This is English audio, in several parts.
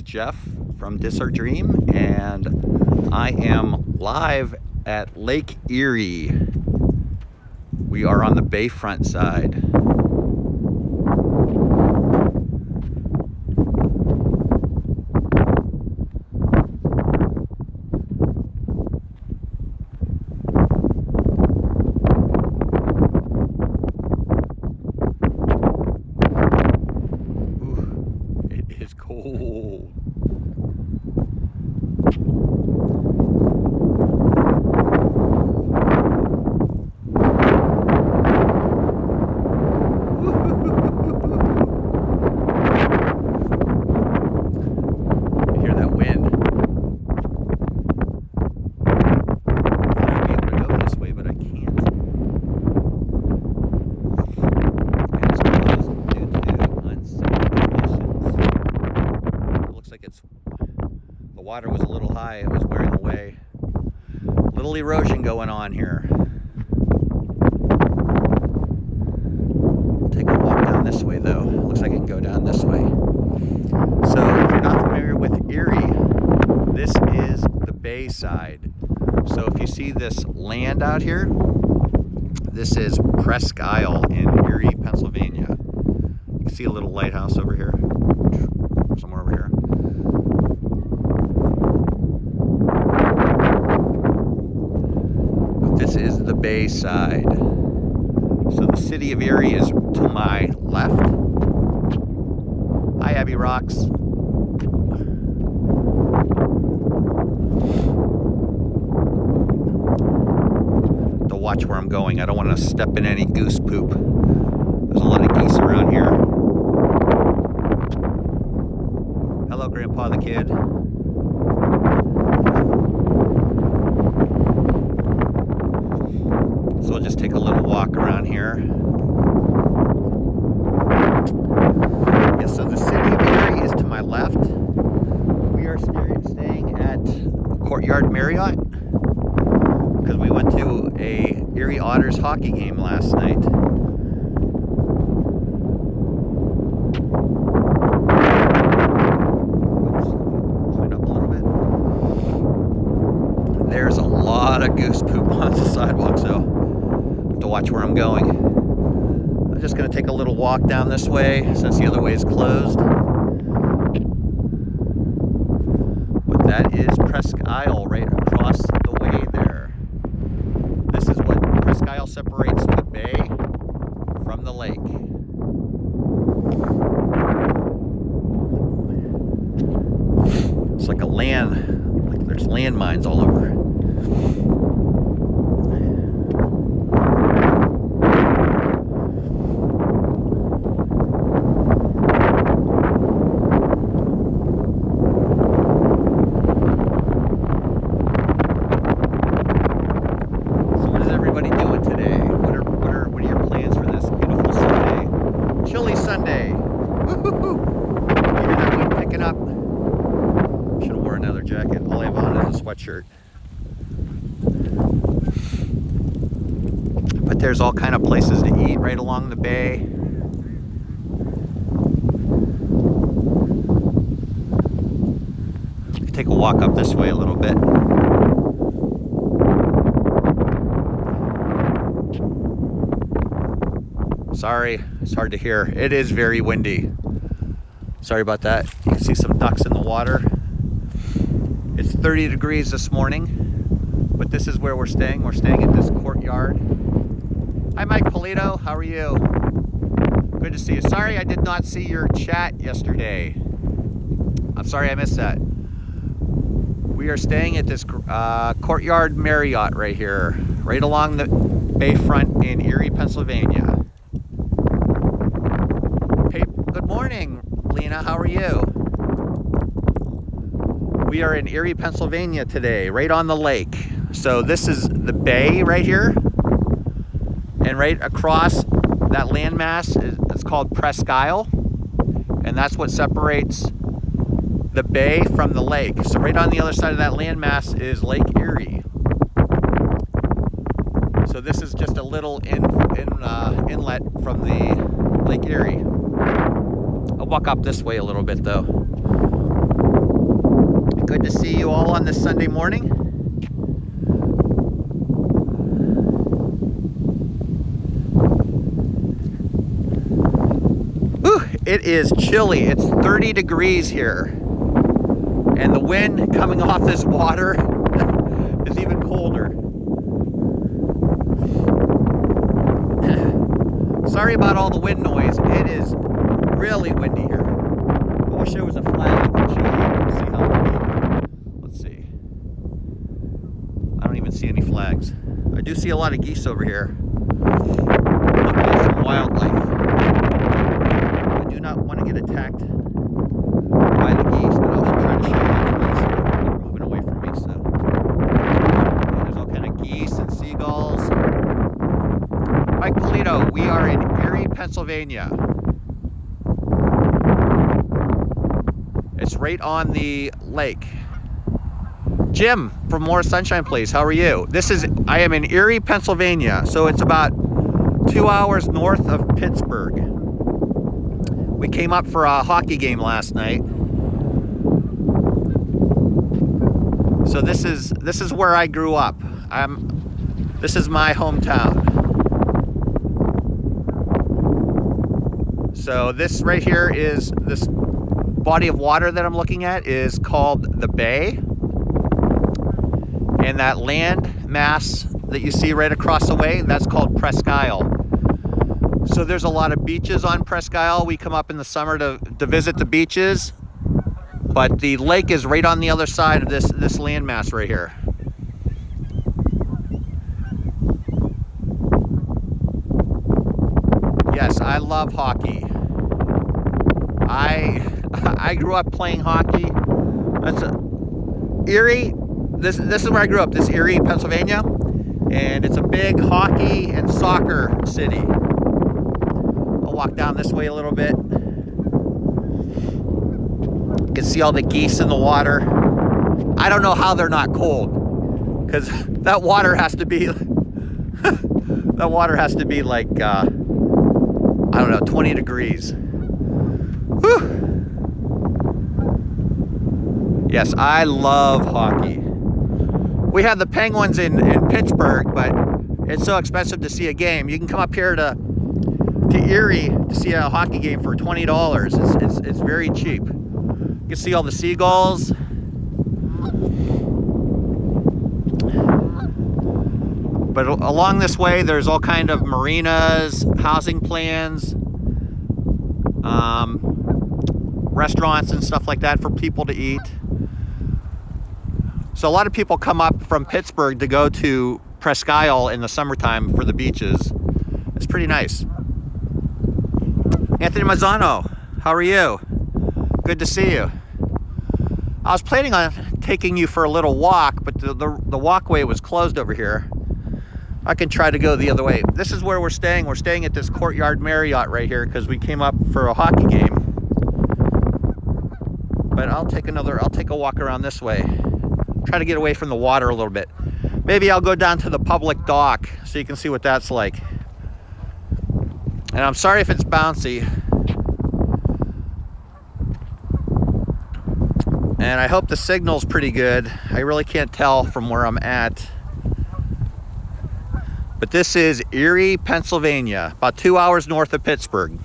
Jeff from Disser Dream, and I am live at Lake Erie. We are on the bayfront side. It's cold. You hear that wind? I'd be able to go this way, but I can't. And it's closed due to unsafe conditions. It looks like the water was a little high, it was wearing away. Little erosion going on here. I'll take a walk down this way though. Looks like I can go down this way. So if you're not familiar with Erie, this is the bay side. So if you see this land out here, this is Presque Isle in Erie, Pennsylvania. You can see a little lighthouse over here, somewhere over here. But this is the bay side. So the city of Erie is to my left. Hi, Abby Rocks. To watch where I'm going. I don't want to step in any goose poop. There's a lot of geese around here. Hello, Grandpa the Kid. So we'll just take a little walk around here. Yeah, so the city of Erie is to my left. We are staying at Courtyard Marriott because we went to a Erie Otters hockey game last night. There's a lot of goose poop on the sidewalk, so I have to watch where I'm going. I'm just going to take a little walk down this way since the other way is closed. But that is Presque Isle right across the way there. This is what Presque Isle separates the bay from the lake. It's like a there's landmines all over. So what is everybody doing today? What are your plans for this beautiful Sunday? Chilly Sunday. Woo-hoo-hoo. You hear that wind picking up? Should have worn another jacket. All I have on is a sweatshirt. But there's all kind of places to eat right along the bay. Take a walk up this way a little bit. Sorry, it's hard to hear. It is very windy. Sorry about that. You can see some ducks in the water. It's 30 degrees this morning, but this is where we're staying. We're staying at this courtyard. Hi, Mike Polito. How are you? Good to see you. Sorry I did not see your chat yesterday. I'm sorry I missed that. We are staying at this Courtyard Marriott right here, right along the bayfront in Erie, Pennsylvania. Hey, good morning, Lena. How are you? We are in Erie, Pennsylvania today, right on the lake. So this is the bay right here. And right across that landmass, it's called Presque Isle. And that's what separates the bay from the lake. So right on the other side of that landmass is Lake Erie. So this is just a little inlet from the Lake Erie. I'll walk up this way a little bit though. Good to see you all on this Sunday morning. Whew, it is chilly. It's 30 degrees here. And the wind coming off this water is even colder. Sorry about all the wind noise. It is really windy here. I wish there was a flag I could show you. See how windy. Let's see. I don't even see any flags. I do see a lot of geese over here. Looking at some wildlife. I do not want to get attacked by the geese, but I'll try to show you the geese here. They're moving away from me, so. Yeah, there's all kind of geese and seagulls. Mike Polito, we are in Erie, Pennsylvania. It's right on the lake. Jim from More Sunshine Place, how are you? I am in Erie, Pennsylvania, so it's about 2 hours north of Pittsburgh. We came up for a hockey game last night. So this is where I grew up. This is my hometown. So this right here is this body of water that I'm looking at is called the Bay. And that land mass that you see right across the way, that's called Presque Isle. So there's a lot of beaches on Presque Isle. We come up in the summer to visit the beaches. But the lake is right on the other side of this landmass right here. Yes, I love hockey. I grew up playing hockey. Erie. This is where I grew up. This Erie, Pennsylvania, and it's a big hockey and soccer city. I'll walk down this way a little bit. You can see all the geese in the water. I don't know how they're not cold, because that water has to be that water has to be like I don't know, 20 degrees. Whew. Yes, I love hockey. We have the Penguins in Pittsburgh, but it's so expensive to see a game. You can come up here to Erie to see a hockey game for $20. It's very cheap. You can see all the seagulls. But along this way, there's all kind of marinas, housing plans, restaurants and stuff like that for people to eat. So a lot of people come up from Pittsburgh to go to Presque Isle in the summertime for the beaches. It's pretty nice. Anthony Mazzano, how are you? Good to see you. I was planning on taking you for a little walk, but the walkway was closed over here. I can try to go the other way. This is where we're staying. We're staying at this Courtyard Marriott right here because we came up for a hockey game. But I'll take a walk around this way. Try to get away from the water a little bit. Maybe I'll go down to the public dock so you can see what that's like. And I'm sorry if it's bouncy. And I hope the signal's pretty good. I really can't tell from where I'm at. But this is Erie, Pennsylvania, about 2 hours north of Pittsburgh.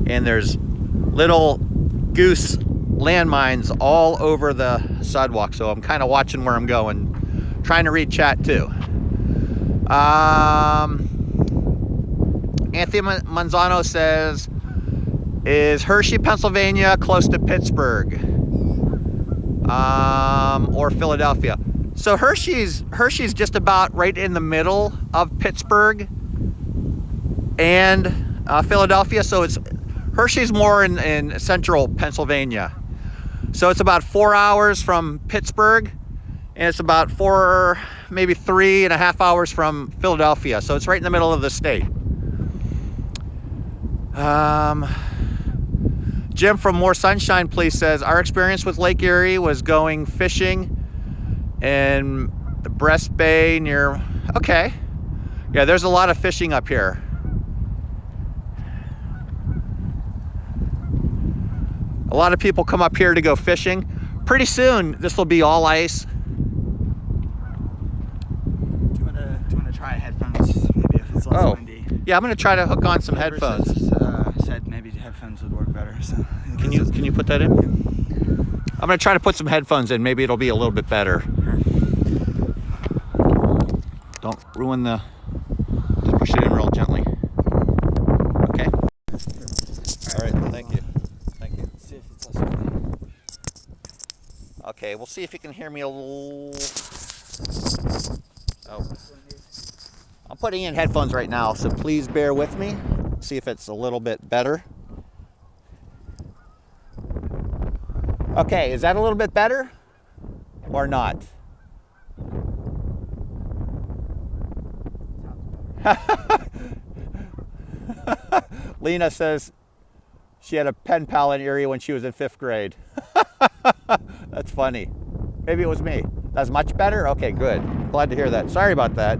And there's little goose landmines all over the sidewalk, so I'm kind of watching where I'm going, trying to read chat too. Anthony Manzano says, is Hershey, Pennsylvania close to Pittsburgh or Philadelphia? So Hershey's just about right in the middle of Pittsburgh and Philadelphia, so Hershey's more in central Pennsylvania. So it's about 4 hours from Pittsburgh, and it's about maybe 3.5 hours from Philadelphia. So it's right in the middle of the state. Jim from More Sunshine Place says, our experience with Lake Erie was going fishing in the Breast Bay near, okay. Yeah, there's a lot of fishing up here. A lot of people come up here to go fishing. Pretty soon, this will be all ice. Do you want to try headphones? Maybe if it's less windy. Yeah, I'm gonna try to hook on some headphones. Said maybe headphones would work better. So can you put that in? I'm gonna try to put some headphones in. Maybe it'll be a little bit better. Don't ruin the. Just push it in real gently. Okay. All right. Thank you. Thank you. See if it's less windy. Okay. We'll see if you can hear me a little. Oh. I'm putting in headphones right now, so please bear with me. See if it's a little bit better. Okay, is that a little bit better or not? Lena says she had a pen pal in Erie when she was in 5th grade. That's funny. Maybe it was me. That's much better? Okay, good. Glad to hear that. Sorry about that.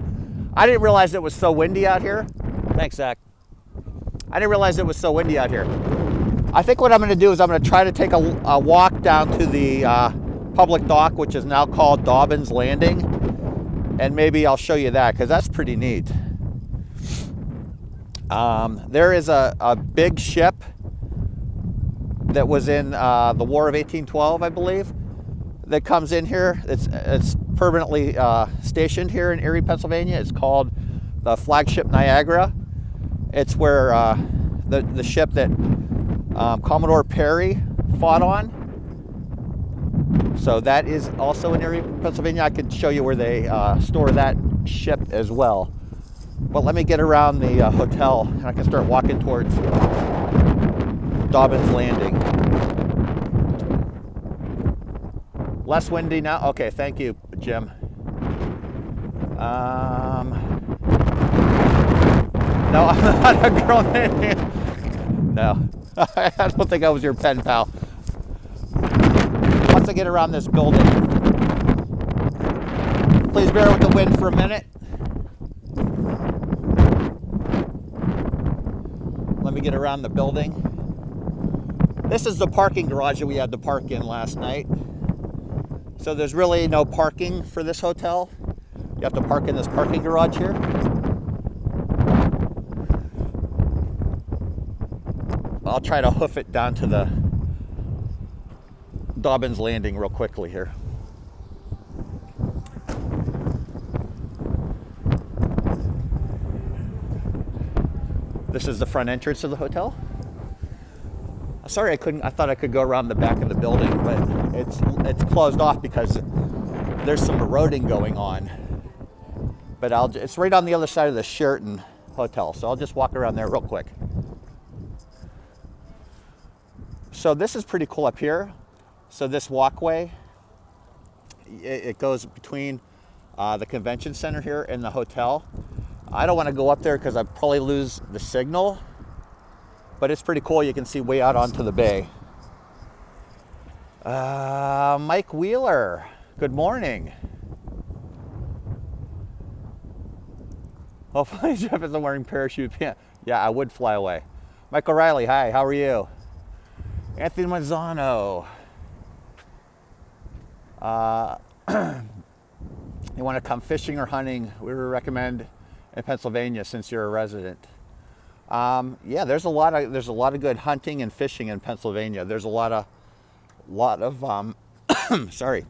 I didn't realize it was so windy out here. Thanks, Zach. I didn't realize it was so windy out here. I think what I'm going to do is I'm going to try to take a walk down to the public dock, which is now called Dobbins Landing. And maybe I'll show you that, because that's pretty neat. There is a big ship that was in the War of 1812, I believe, that comes in here. It's permanently stationed here in Erie, Pennsylvania. It's called the Flagship Niagara. It's where the ship that Commodore Perry fought on. So that is also in Erie, Pennsylvania. I could show you where they store that ship as well. But let me get around the hotel and I can start walking towards Dobbins Landing. Less windy now? Okay, thank you, Jim. No, I'm not a girl named. No, I don't think I was your pen pal. Once I get around this building, please bear with the wind for a minute. Let me get around the building. This is the parking garage that we had to park in last night. So there's really no parking for this hotel. You have to park in this parking garage here. I'll try to hoof it down to the Dobbins Landing real quickly here. This is the front entrance of the hotel. Sorry, I thought I could go around the back of the building, but it's closed off because there's some eroding going on. But it's right on the other side of the Sheraton Hotel, so I'll just walk around there real quick. So this is pretty cool up here. So this walkway, it goes between the convention center here and the hotel. I don't want to go up there because I'd probably lose the signal, but it's pretty cool. You can see way out onto the bay. Mike Wheeler, good morning. Hopefully Jeff isn't wearing parachute pants. Yeah, I would fly away. Mike O'Reilly, hi, how are you? Anthony Mazzano. You want to come fishing or hunting? We would recommend in Pennsylvania since you're a resident. Yeah, there's a lot of good hunting and fishing in Pennsylvania. There's a lot of sorry,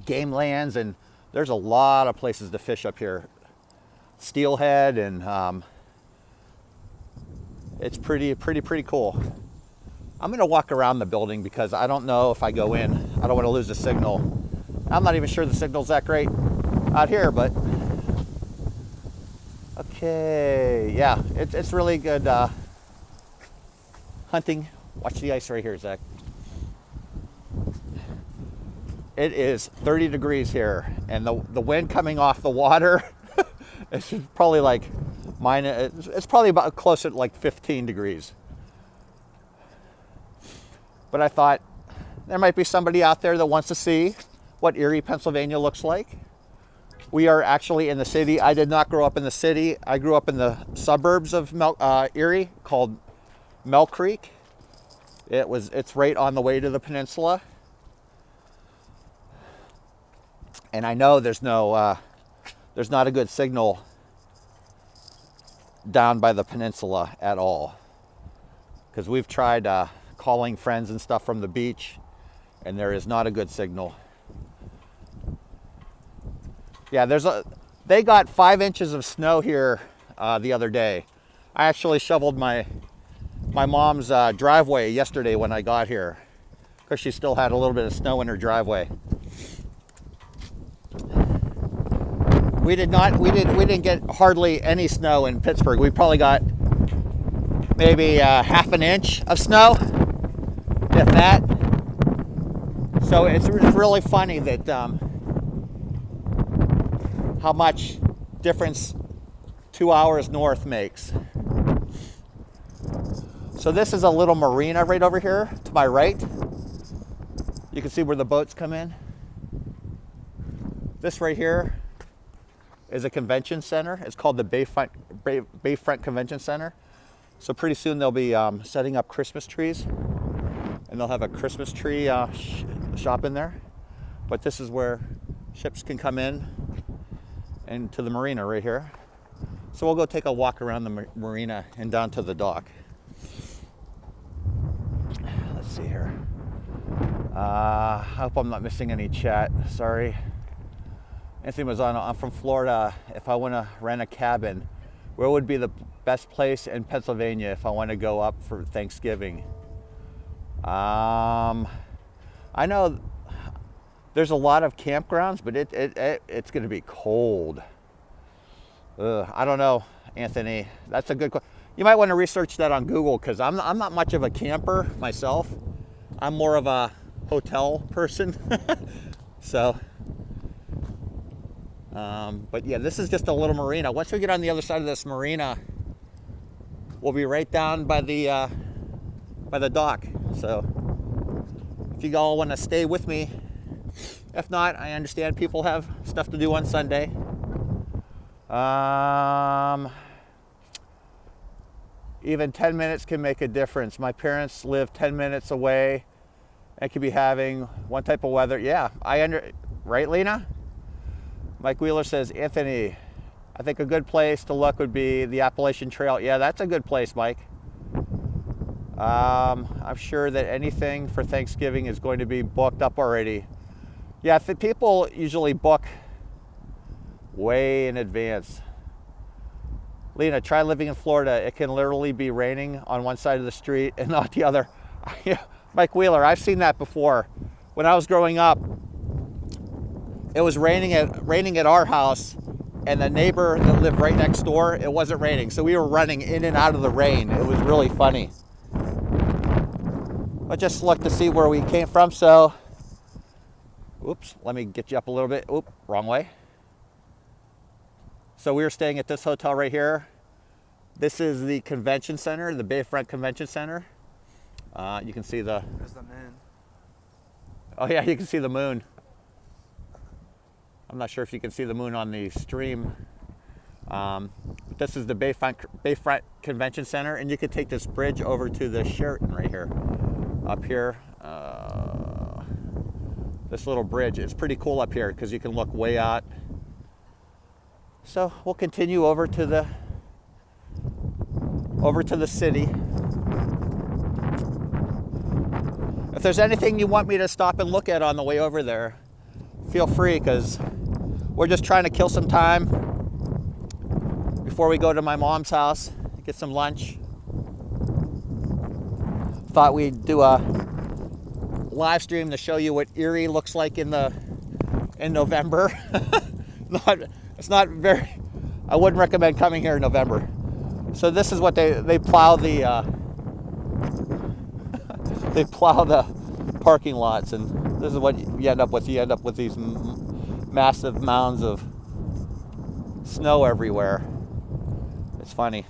game lands, and there's a lot of places to fish up here. Steelhead, and it's pretty cool. I'm gonna walk around the building because I don't know if I go in, I don't want to lose the signal. I'm not even sure the signal's that great out here, but okay, yeah, it's really good hunting. Watch the ice right here, Zach. It is 30 degrees here, and the wind coming off the water, it's probably like it's probably about closer to like 15 degrees. But I thought there might be somebody out there that wants to see what Erie, Pennsylvania looks like. We are actually in the city. I did not grow up in the city. I grew up in the suburbs of Erie called Mill Creek. It's right on the way to the peninsula. And I know there's not a good signal down by the peninsula at all. Because we've tried calling friends and stuff from the beach, and there is not a good signal. Yeah, they got 5 inches of snow here the other day. I actually shoveled my mom's driveway yesterday when I got here, because she still had a little bit of snow in her driveway. We didn't get hardly any snow in Pittsburgh. We probably got maybe half an inch of snow, if that. So it's really funny that how much difference 2 hours north makes. So this is a little marina right over here to my right. You can see where the boats come in. This right here is a convention center. It's called the Bayfront Convention Center. So pretty soon they'll be setting up Christmas trees, and they'll have a Christmas tree shop in there. But this is where ships can come in and to the marina right here. So we'll go take a walk around the marina and down to the dock. Let's see here. I hope I'm not missing any chat. Sorry. Anthony was on. I'm from Florida. If I want to rent a cabin, where would be the best place in Pennsylvania if I want to go up for Thanksgiving? I know there's a lot of campgrounds, but it's going to be cold. I don't know, Anthony. That's a good question. You might want to research that on Google, because I'm not much of a camper myself. I'm more of a hotel person. So, but yeah, this is just a little marina. Once we get on the other side of this marina, we'll be right down by the dock. So, if you all want to stay with me, if not, I understand people have stuff to do on Sunday. Even 10 minutes can make a difference. My parents live 10 minutes away and could be having one type of weather. Yeah, right, Lena? Mike Wheeler says, Anthony, I think a good place to look would be the Appalachian Trail. Yeah, that's a good place, Mike. I'm sure that anything for Thanksgiving is going to be booked up already. Yeah, people usually book way in advance. Lena, try living in Florida. It can literally be raining on one side of the street and not the other. Mike Wheeler, I've seen that before. When I was growing up, it was raining at our house, and the neighbor that lived right next door, it wasn't raining. So we were running in and out of the rain. It was really funny. Let's just look to see where we came from. So, oops, let me get you up a little bit. Oop, wrong way. So we were staying at this hotel right here. This is the convention center, the Bayfront Convention Center. You can see There's the moon. Oh yeah, you can see the moon. I'm not sure if you can see the moon on the stream. This is the Bayfront Convention Center, and you could take this bridge over to the Sheraton right here. Up here, this little bridge. It's pretty cool up here because you can look way out. So we'll continue over to the city. If there's anything you want me to stop and look at on the way over there, feel free, because we're just trying to kill some time before we go to my mom's house, get some lunch. Thought we'd do a live stream to show you what Erie looks like in November. It's not very, I wouldn't recommend coming here in November. So this is what they plow the they plow the parking lots, and this is what you end up with. You end up with these massive mounds of snow everywhere. It's funny.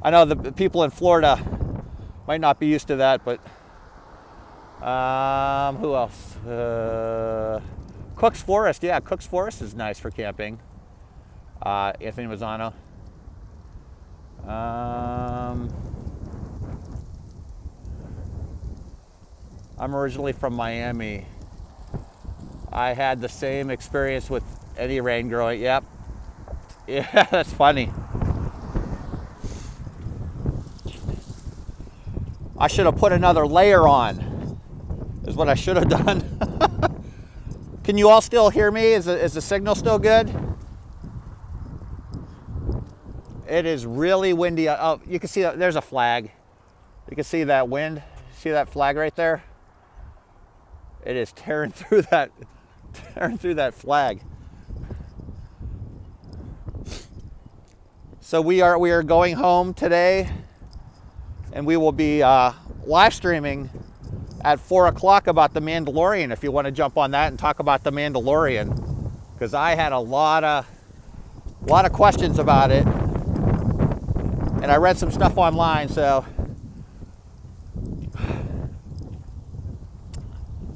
I know the people in Florida might not be used to that, but who else? Cook's Forest. Yeah, Cook's Forest is nice for camping. Anthony Mazzano. I'm originally from Miami. I had the same experience with any rain growing. Yep. Yeah, that's funny. I should have put another layer on, is what I should have done. Can you all still hear me? Is the signal still good? It is really windy. Oh, you can see that there's a flag. You can see that wind. See that flag right there? It is tearing through that flag. So we are going home today, and we will be live streaming at 4 o'clock about the Mandalorian. If you want to jump on that and talk about the Mandalorian, because I had a lot of questions about it, and I read some stuff online. So I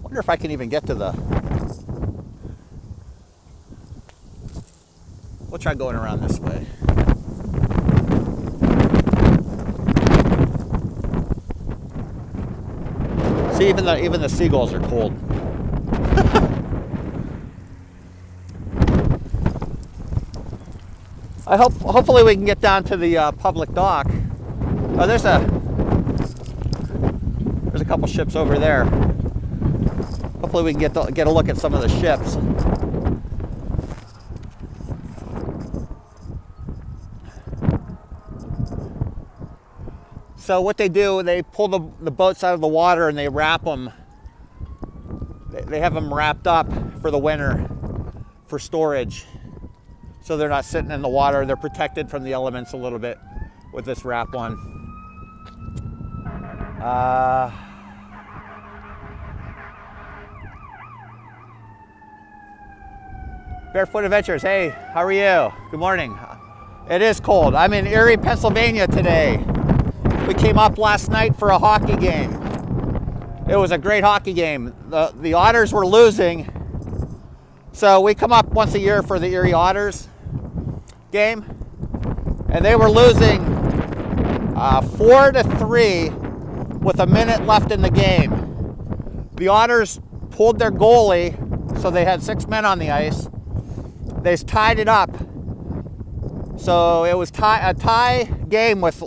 wonder if I can even get to the. We'll try going around this way. See, even the seagulls are cold. Hopefully we can get down to the public dock. Oh, there's a couple ships over there. Hopefully we can get a look at some of the ships. So what they do, they pull the boats out of the water and they wrap them. They have them wrapped up for the winter for storage. So they're not sitting in the water. They're protected from the elements a little bit with this wrap on. Barefoot Adventures, hey, how are you? Good morning. It is cold. I'm in Erie, Pennsylvania today. We came up last night for a hockey game. It was a great hockey game. The Otters were losing, so we come up once a year for the Erie Otters game, and they were losing 4-3 with a minute left in the game. The Otters pulled their goalie, so they had 6 men on the ice. They tied it up, so it was a tie game with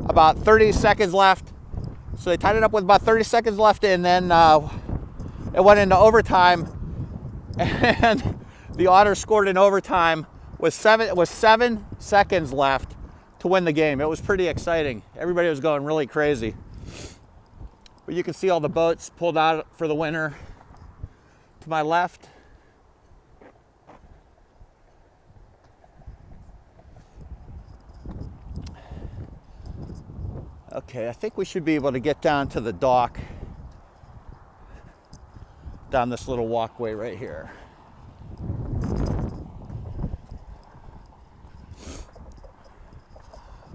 about 30 seconds left. So they tied it up with about 30 seconds left, and then it went into overtime, and the Otters scored in overtime with 7 seconds left to win the game. It was pretty exciting. Everybody was going really crazy. But you can see all the boats pulled out for the winter to my left. Okay, I think we should be able to get down to the dock down this little walkway right here.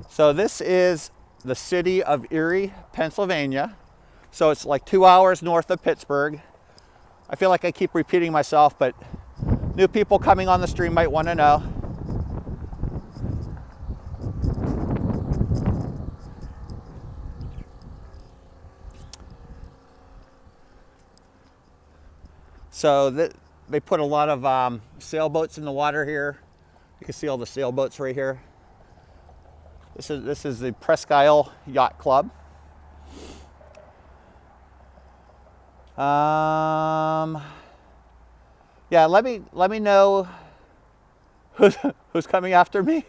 So this is the city of Erie, Pennsylvania. So it's like 2 hours north of Pittsburgh. I feel like I keep repeating myself, but new people coming on the stream might want to know. So they put a lot of sailboats in the water here. You can see all the sailboats right here. This is the Presque Isle Yacht Club. Yeah, let me know who's coming after me.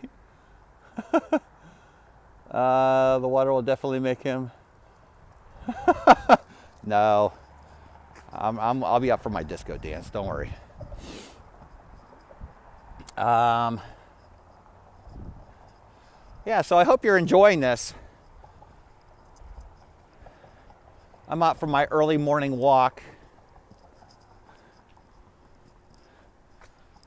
The water will definitely make him. No. I'll be up for my disco dance, don't worry. Yeah, so I hope you're enjoying this. I'm out for my early morning walk.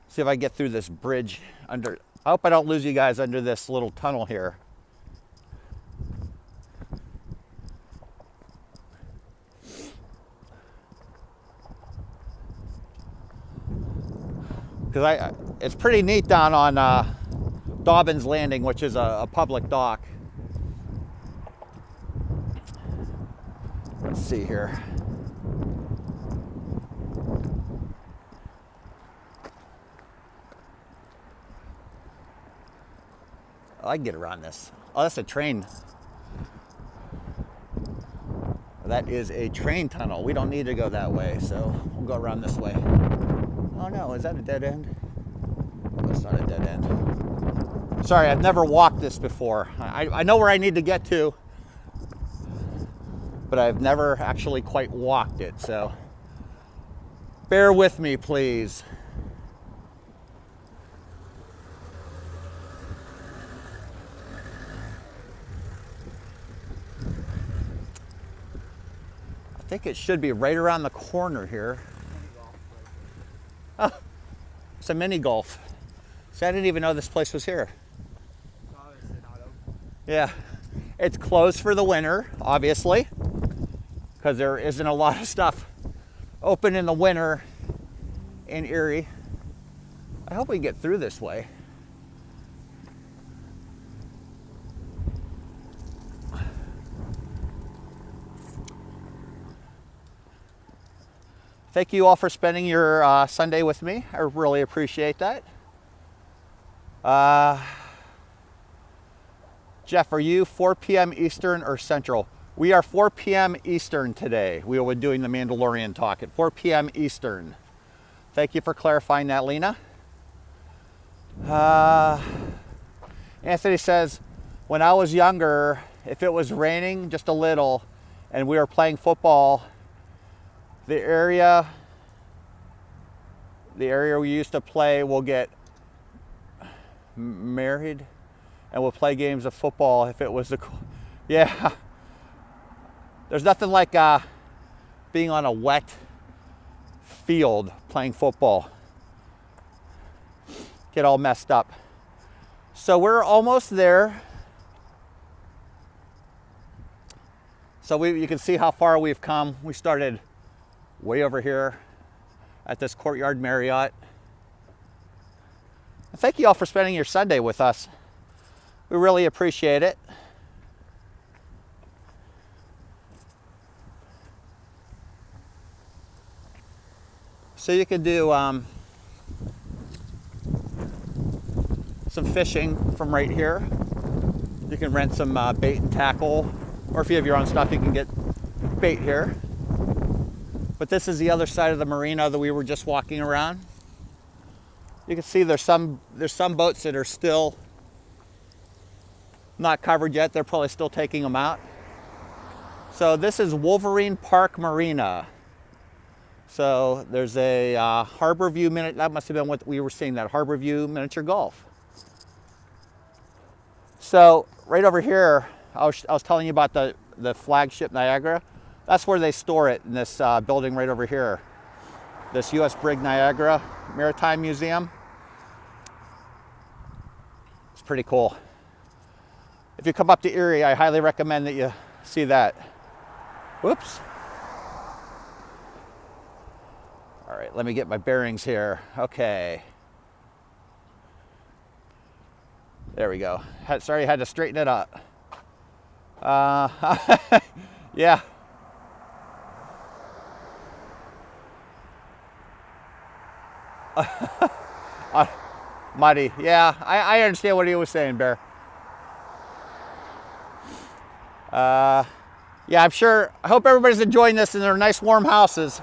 See if I get through this bridge under. I hope I don't lose you guys under this little tunnel here. Because it's pretty neat down on Dobbins Landing, which is a public dock. Let's see here. Oh, I can get around this. Oh, that's a train. That is a train tunnel. We don't need to go that way, so we'll go around this way. Oh no, is that a dead end? Oh, it's not a dead end. Sorry, I've never walked this before. I know where I need to get to, but I've never actually quite walked it, so bear with me, please. I think it should be right around the corner here. Oh, it's a mini golf. See, I didn't even know this place was here. Yeah, it's closed for the winter, obviously, because there isn't a lot of stuff open in the winter in Erie. I hope we get through this way. Thank you all for spending your Sunday with me. I really appreciate that. Jeff, are you 4 p.m. Eastern or Central? We are 4 p.m. Eastern today. We will be doing the Mandalorian talk at 4 p.m. Eastern. Thank you for clarifying that, Lena. Anthony says, when I was younger, if it was raining just a little and we were playing football, the area we used to play will get married and we'll play games of football if it was the, yeah. There's nothing like being on a wet field playing football. Get all messed up. So we're almost there. So you can see how far we've come. We started way over here at this Courtyard Marriott. And thank you all for spending your Sunday with us. We really appreciate it. So you can do some fishing from right here. You can rent some bait and tackle, or if you have your own stuff, you can get bait here. But this is the other side of the marina that we were just walking around. You can see there's some boats that are still not covered yet. They're probably still taking them out. So this is Wolverine Park Marina. So there's a Harbor View that must have been what we were seeing, that Harbor View miniature golf. So right over here, I was telling you about the flagship Niagara. That's where they store it, in this building right over here. This U.S. Brig Niagara Maritime Museum. It's pretty cool. If you come up to Erie, I highly recommend that you see that. Whoops. All right, let me get my bearings here. Okay. There we go. Sorry, I had to straighten it up. Yeah. Muddy. Yeah, I understand what he was saying, Bear. Yeah, I'm sure. I hope everybody's enjoying this in their nice warm houses.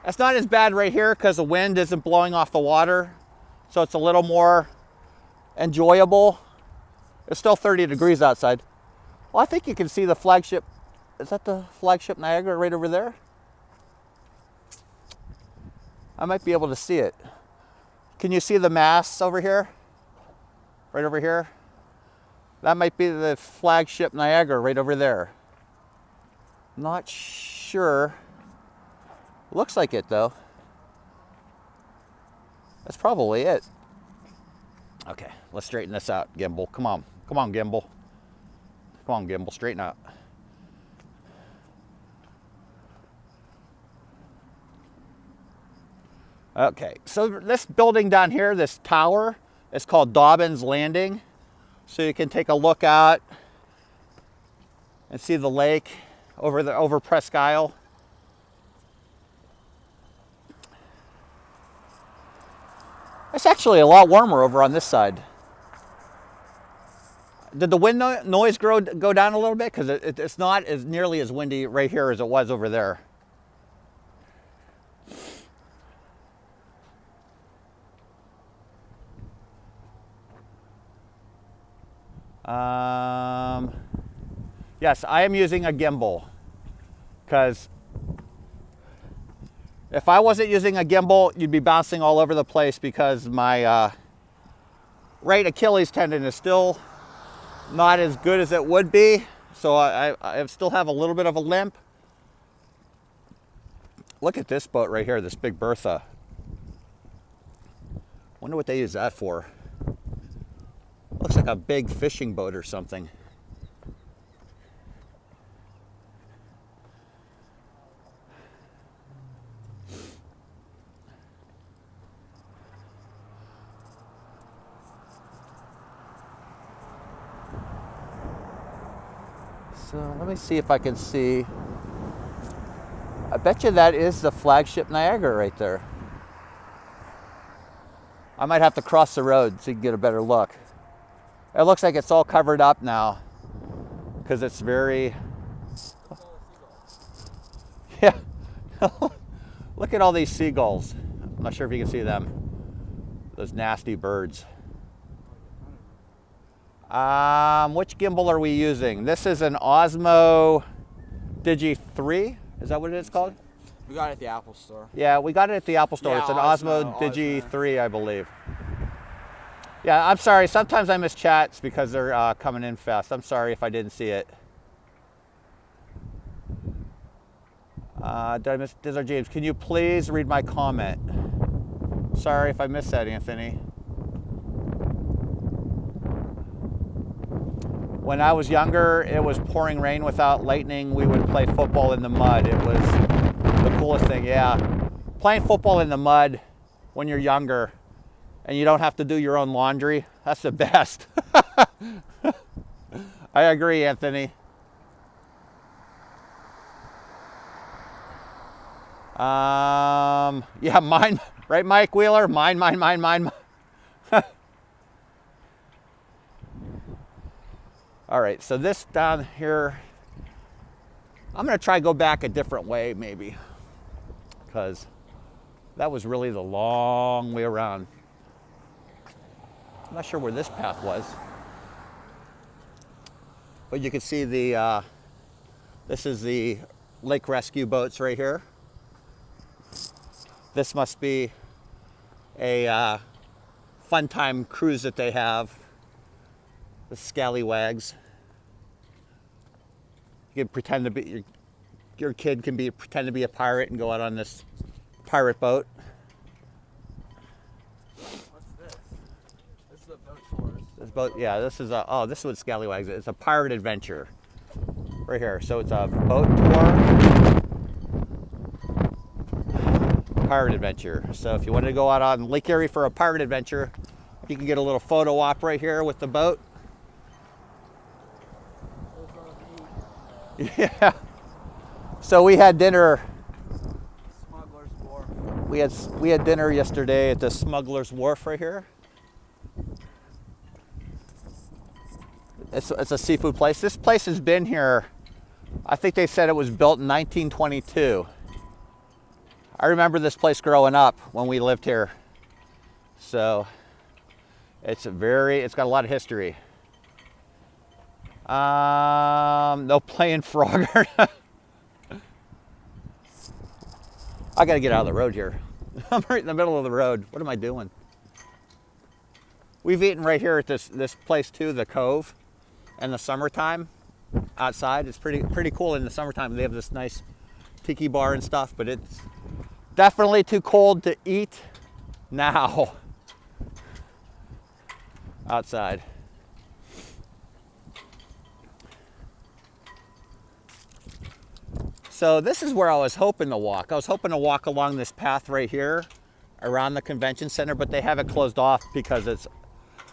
It's not as bad right here because the wind isn't blowing off the water, so it's a little more enjoyable. It's still 30 degrees outside. Well, I think you can see the flagship. Is that the flagship Niagara right over there? I might be able to see it. Can you see the masts over here? Right over here? That might be the flagship Niagara right over there. Not sure. Looks like it though. That's probably it. Okay, let's straighten this out, Gimbal. Come on, Gimbal. Come on, Gimbal, straighten out. Okay, so this building down here, this tower, is called Dobbins Landing. So you can take a look out and see the lake. over Presque Isle. It's actually a lot warmer over on this side. Did the wind noise go down a little bit? Because it's not as nearly as windy right here as it was over there. Yes, I am using a gimbal, because if I wasn't using a gimbal, you'd be bouncing all over the place, because my right Achilles tendon is still not as good as it would be. So I still have a little bit of a limp. Look at this boat right here, this Big Bertha. Wonder what they use that for. Looks like a big fishing boat or something. So let me see if I can see. I bet you that is the flagship Niagara right there. I might have to cross the road so you can get a better look. It looks like it's all covered up now, because it's very, yeah. Look at all these seagulls. I'm not sure if you can see them. Those nasty birds. Which gimbal are we using? This is an Osmo Digi 3. Is that what it's called? We got it at the Apple Store. Yeah, we got it at the Apple Store. Yeah, it's an Osmo Digi 3, I believe. Yeah, I'm sorry. Sometimes I miss chats because they're coming in fast. I'm sorry if I didn't see it. Did I miss Dizzard James? Can you please read my comment? Sorry if I missed that, Anthony. When I was younger, it was pouring rain without lightning. We would play football in the mud. It was the coolest thing, yeah. Playing football in the mud when you're younger and you don't have to do your own laundry, that's the best. I agree, Anthony. Yeah, mine, right, Mike Wheeler? Mine. All right, so this down here, I'm gonna try to go back a different way maybe, because that was really the long way around. I'm not sure where this path was, but you can see the, this is the lake rescue boats right here. This must be a fun time cruise that they have, the scallywags. You can pretend to be, your kid can pretend to be a pirate and go out on this pirate boat. This boat, yeah, this is a, oh, this is what Scallywags is. It's a pirate adventure right here. So it's a boat tour, pirate adventure. So if you wanted to go out on Lake Erie for a pirate adventure, you can get a little photo op right here with the boat. Yeah. So we had dinner. Smuggler's Wharf. We had dinner yesterday at the Smuggler's Wharf right here. It's a seafood place. This place has been here, I think they said it was built in 1922. I remember this place growing up when we lived here. So it's got a lot of history. No playing Frogger. I gotta get out of the road here. I'm right in the middle of the road. What am I doing? We've eaten right here at this place too, the Cove. In the summertime, outside, it's pretty cool in the summertime. They have this nice tiki bar and stuff, but it's definitely too cold to eat now outside. So this is where I was hoping to walk. I was hoping to walk along this path right here around the convention center, but they have it closed off because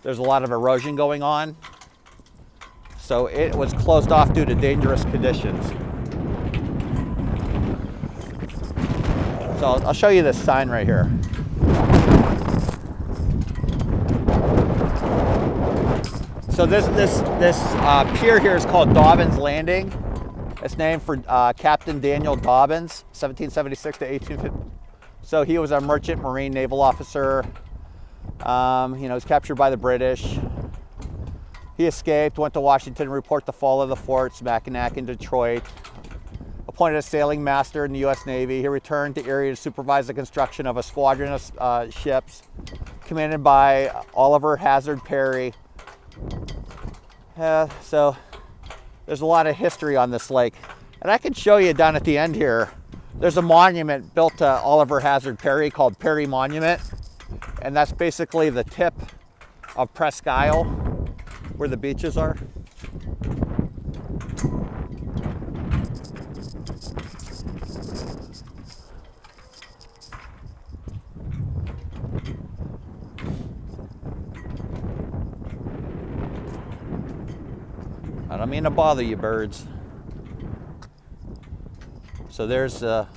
there's a lot of erosion going on. So it was closed off due to dangerous conditions. So I'll show you this sign right here. So this pier here is called Dobbins Landing. It's named for Captain Daniel Dobbins, 1776 to 1850. So he was a merchant marine naval officer. You know, he was captured by the British. He escaped, went to Washington to report the fall of the forts, Mackinac and Detroit. Appointed a sailing master in the U.S. Navy. He returned to Erie to supervise the construction of a squadron of ships commanded by Oliver Hazard Perry. So there's a lot of history on this lake. And I can show you down at the end here, there's a monument built to Oliver Hazard Perry called Perry Monument. And that's basically the tip of Presque Isle, where the beaches are. I don't mean to bother you, birds. So there's the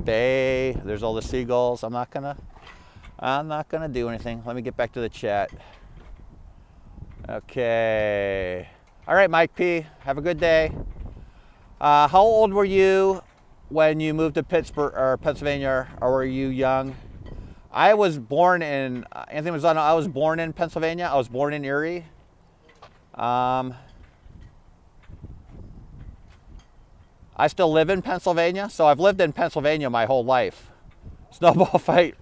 bay. There's all the seagulls. I'm not gonna do anything. Let me get back to the chat. Okay. All right, Mike P. Have a good day. How old were you when you moved to Pittsburgh or Pennsylvania, or were you young? I was born in Anthony Mazzano. I was born in Pennsylvania. I was born in Erie. I still live in Pennsylvania, so I've lived in Pennsylvania my whole life. Snowball fight.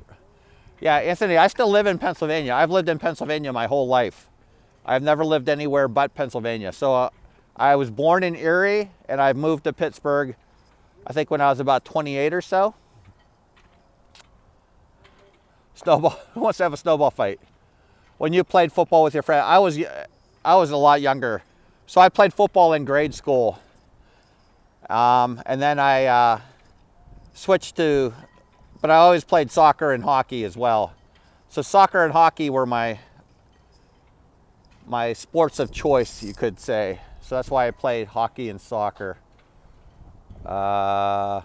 Yeah, Anthony, I still live in Pennsylvania. I've lived in Pennsylvania my whole life. I've never lived anywhere but Pennsylvania. So I was born in Erie, and I moved to Pittsburgh, I think when I was about 28 or so. Snowball, who wants to have a snowball fight? When you played football with your friend, I was a lot younger. So I played football in grade school. And then I switched to, but I always played soccer and hockey as well. So soccer and hockey were my sports of choice, you could say. So that's why I played hockey and soccer. Were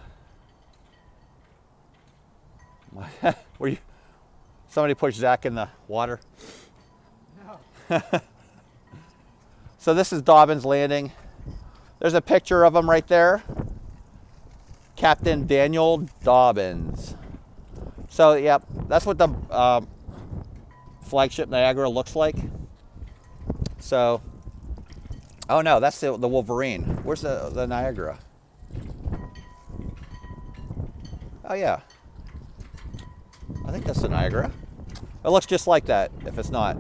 you? Somebody pushed Zach in the water. No. So this is Dobbins Landing. There's a picture of him right there. Captain Daniel Dobbins. So, yep, that's what the flagship Niagara looks like. So, oh no, that's the Wolverine. Where's the Niagara? Oh yeah. I think that's the Niagara. It looks just like that, if it's not.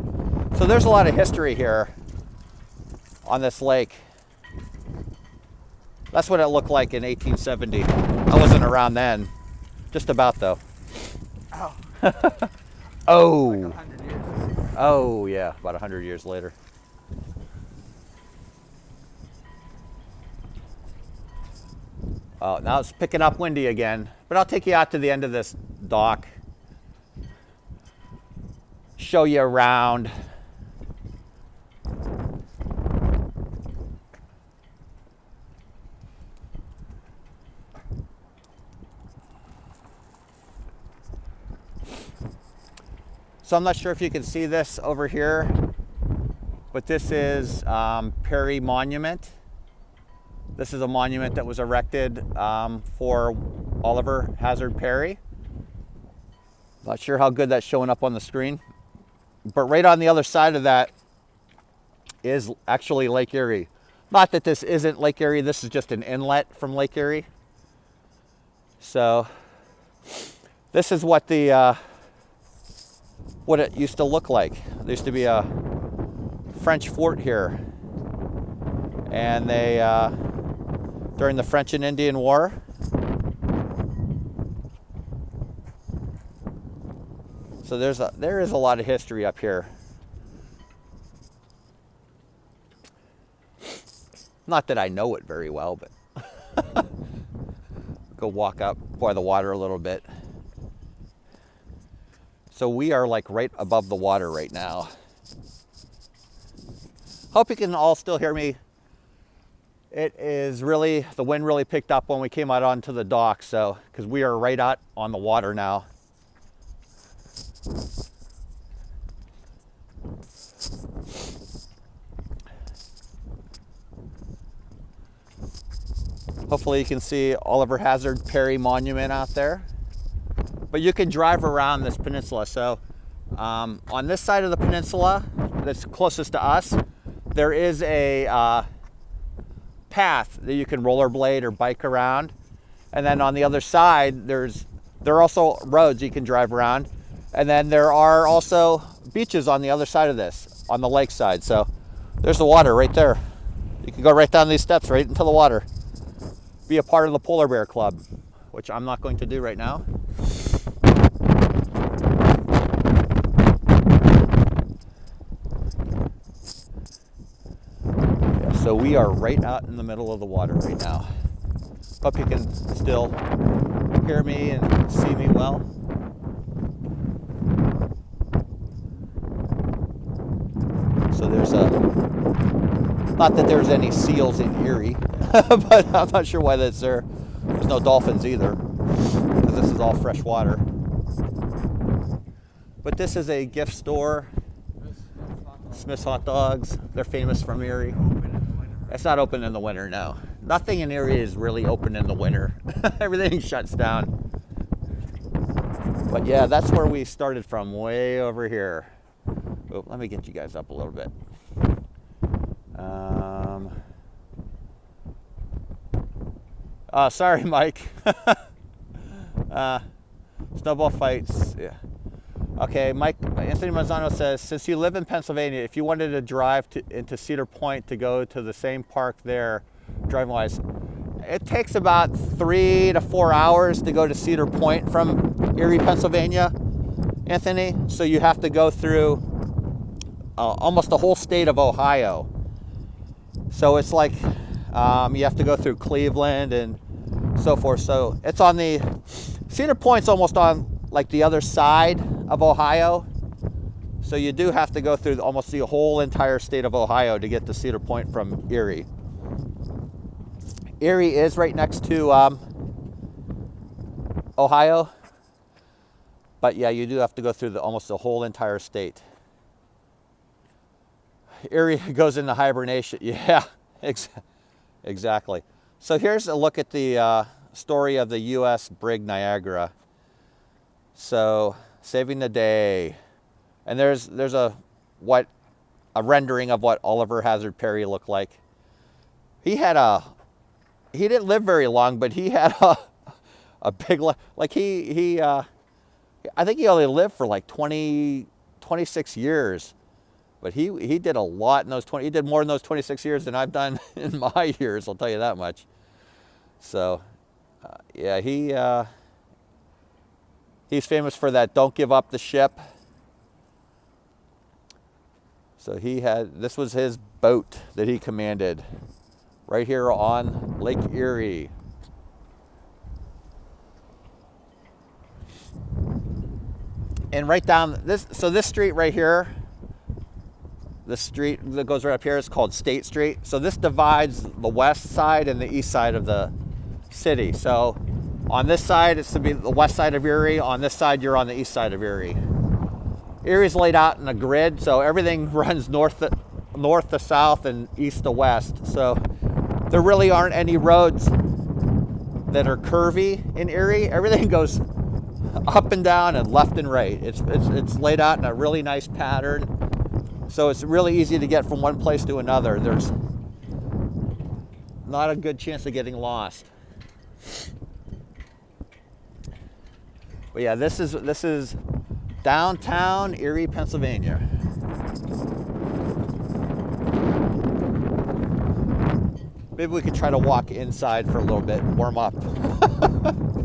So there's a lot of history here on this lake. That's what it looked like in 1870. I wasn't around then. Just about, though. Oh. Oh. Like 100 years. Oh, yeah, about 100 years later. Oh, now it's picking up windy again. But I'll take you out to the end of this dock. Show you around. So I'm not sure if you can see this over here, but this is Perry Monument. This is a monument that was erected for Oliver Hazard Perry. Not sure how good that's showing up on the screen, but right on the other side of that is actually Lake Erie. Not that this isn't Lake Erie, this is just an inlet from Lake Erie. So this is what what it used to look like. There used to be a French fort here, and they during the French and Indian War, so there is a lot of history up here. Not that I know it very well, but go walk up by the water a little bit. So we are like right above the water right now. Hope you can all still hear me. It is really, the wind really picked up when we came out onto the dock, so, because we are right out on the water now. Hopefully you can see Oliver Hazard Perry Monument out there. But you can drive around this peninsula. So on this side of the peninsula that's closest to us, there is a path that you can rollerblade or bike around. And then on the other side, there are also roads you can drive around. And then there are also beaches on the other side of this, on the lake side. So there's the water right there. You can go right down these steps right into the water. Be a part of the Polar Bear Club, which I'm not going to do right now. Yeah, so we are right out in the middle of the water right now. Hope you can still hear me and see me well. So there's not that there's any seals in Erie, but I'm not sure why that's there. There's no dolphins either, because this is all fresh water. But this is a gift store. Smith's Hot Dogs. They're famous from Erie. It's not open in the winter, no. Nothing in Erie is really open in the winter. Everything shuts down. But yeah, that's where we started from, way over here. Oh, let me get you guys up a little bit. Sorry, Mike. Snowball fights. Yeah. Okay, Anthony Mazzano says, since you live in Pennsylvania, if you wanted to drive into Cedar Point to go to the same park there, driving-wise, it takes about 3 to 4 hours to go to Cedar Point from Erie, Pennsylvania, Anthony. So you have to go through almost the whole state of Ohio. So it's like you have to go through Cleveland and so forth. So it's on the, Cedar Point's almost on like the other side of Ohio. So you do have to go through almost the whole entire state of Ohio to get to Cedar Point from Erie. Erie is right next to Ohio. But yeah, you do have to go through almost the whole entire state. Erie goes into hibernation. Yeah, exactly. So here's a look at the story of the U.S. brig Niagara. So saving the day, and there's a rendering of what Oliver Hazard Perry looked like. He didn't live very long, but he had a big, like I think he only lived for like 26 years. But he did a lot in those he did more in those 26 years than I've done in my years, I'll tell you that much. So, yeah, he's famous for that, don't give up the ship. So this was his boat that he commanded right here on Lake Erie. And right down this street right here, the street that goes right up here is called State Street. So this divides the west side and the east side of the city. So on this side, it's to be the west side of Erie. On this side, you're on the east side of Erie. Erie's laid out in a grid, so everything runs north to south and east to west. So there really aren't any roads that are curvy in Erie. Everything goes up and down and left and right. It's laid out in a really nice pattern. So it's really easy to get from one place to another. There's not a good chance of getting lost. But yeah, this is downtown Erie, Pennsylvania. Maybe we could try to walk inside for a little bit and warm up.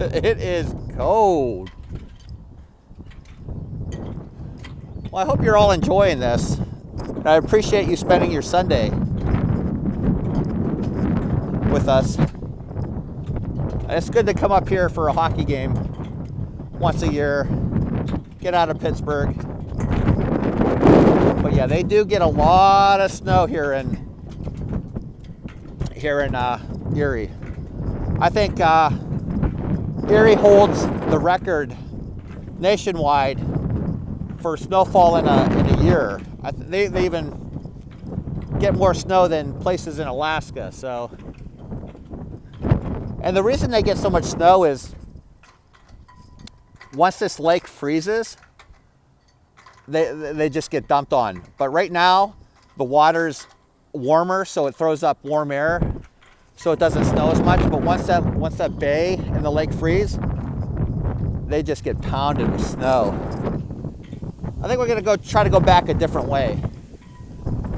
It is cold. Well, I hope you're all enjoying this. And I appreciate you spending your Sunday with us. And it's good to come up here for a hockey game once a year. Get out of Pittsburgh. But yeah, they do get a lot of snow here in here in Erie. I think Erie holds the record nationwide for snowfall in a year. They even get more snow than places in Alaska. So, and the reason they get so much snow is once this lake freezes, they just get dumped on. But right now, the water's warmer, so it throws up warm air, so it doesn't snow as much. But once that bay and the lake freeze, they just get pounded with snow. I think we're gonna try to go back a different way.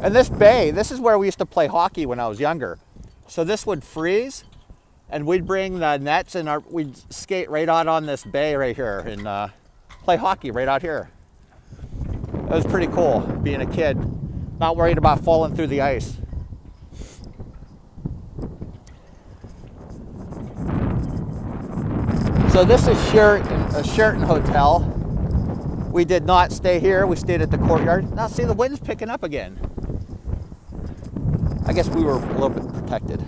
And this bay, this is where we used to play hockey when I was younger. So this would freeze, and we'd bring the nets and we'd skate right out on this bay right here and play hockey right out here. It was pretty cool being a kid, not worried about falling through the ice. So this is a Sheraton hotel. We did not stay here. We stayed at the courtyard. Now see, the wind's picking up again. I guess we were a little bit protected.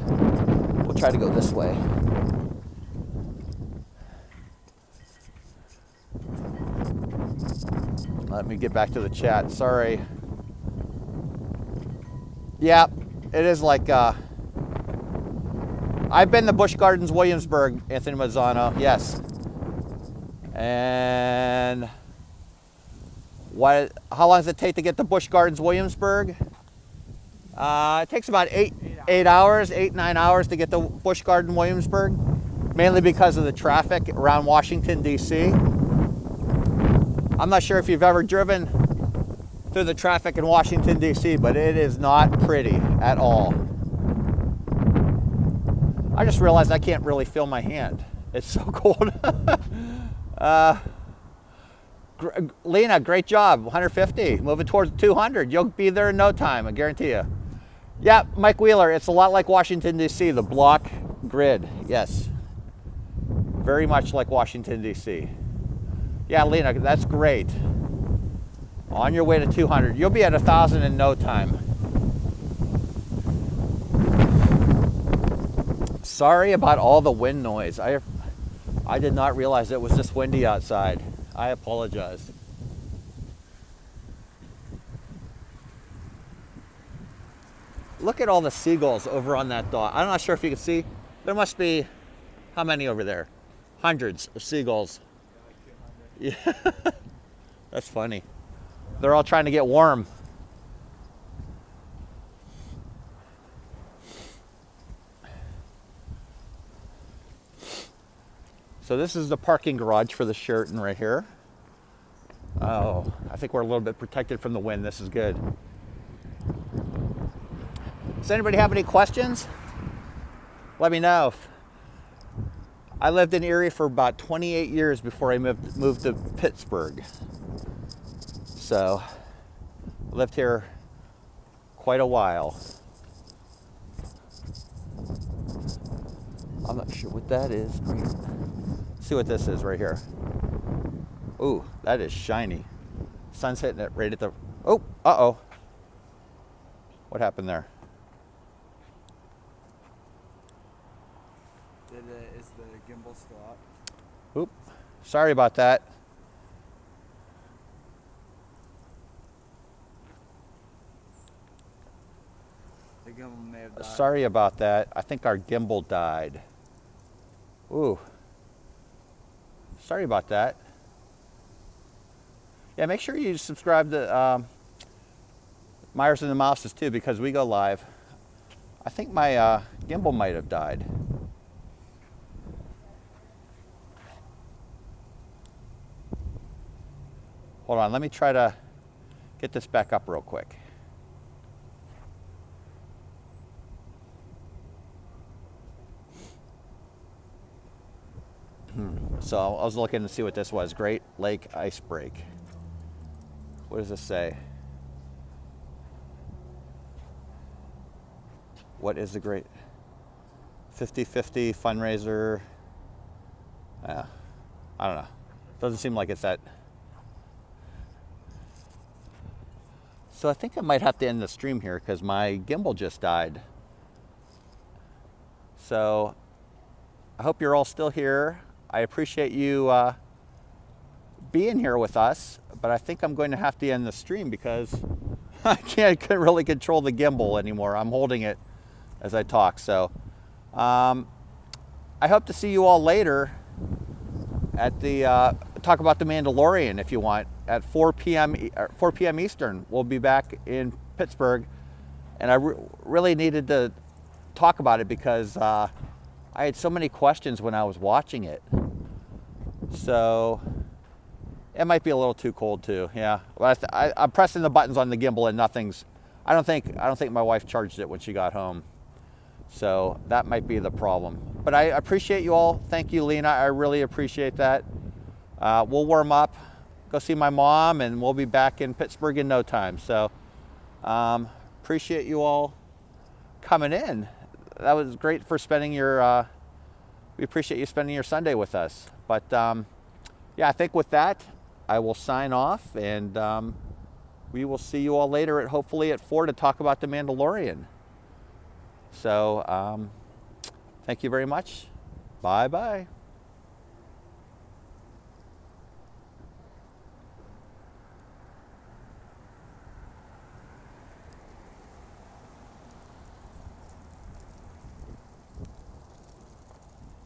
We'll try to go this way. Let me get back to the chat. Sorry. Yeah, it is like I've been to Busch Gardens, Williamsburg, Anthony Mazzano. Yes. And how long does it take to get to Busch Gardens, Williamsburg? It takes about 9 hours to get to Busch Garden, Williamsburg, mainly because of the traffic around Washington, D.C. I'm not sure if you've ever driven through the traffic in Washington, D.C., but it is not pretty at all. I just realized I can't really feel my hand. It's so cold. Lena, great job. 150, moving towards 200. You'll be there in no time, I guarantee you. Yeah, Mike Wheeler, it's a lot like Washington, D.C., the block grid. Yes. Very much like Washington, D.C. Yeah, Lena, that's great. On your way to 200. You'll be at 1,000 in no time. Sorry about all the wind noise. I did not realize it was this windy outside. I apologize. Look at all the seagulls over on that dock. I'm not sure if you can see. There must be, how many over there? Hundreds of seagulls. Yeah, that's funny. They're all trying to get warm. So this is the parking garage for the Sheraton right here. Oh, I think we're a little bit protected from the wind. This is good. Does anybody have any questions? Let me know. I lived in Erie for about 28 years before I moved to Pittsburgh. So I lived here quite a while. I'm not sure what that is. Let's see what this is right here. Ooh, that is shiny. Sun's hitting it right at the, oh, uh-oh. What happened there? Is the gimbal still up? Oop, sorry about that. The gimbal may have died. Sorry about that. I think our gimbal died. Ooh. Sorry about that. Yeah, make sure you subscribe to Myers and the Mouses too, because we go live. I think my gimbal might have died. Hold on, let me try to get this back up real quick. So I was looking to see what this was. Great Lake Ice Break. What does this say? What is the great 50/50 fundraiser? I don't know. Doesn't seem like it's that. So I think I might have to end the stream here because my gimbal just died. So I hope you're all still here. I appreciate you being here with us, but I think I'm going to have to end the stream because I couldn't really control the gimbal anymore. I'm holding it as I talk. So I hope to see you all later at the talk about the Mandalorian if you want at 4 p.m. Eastern. We'll be back in Pittsburgh, and I really needed to talk about it because I had so many questions when I was watching it. So it might be a little too cold too. Yeah, but I'm pressing the buttons on the gimbal and nothing's. I don't think my wife charged it when she got home. So that might be the problem. But I appreciate you all. Thank you, Lena. I really appreciate that. We'll warm up, go see my mom, and we'll be back in Pittsburgh in no time. So appreciate you all coming in. That was great for spending your, we appreciate you spending your Sunday with us. But yeah, I think with that, I will sign off, and we will see you all later at hopefully at 4 to talk about the Mandalorian. So thank you very much. Bye-bye.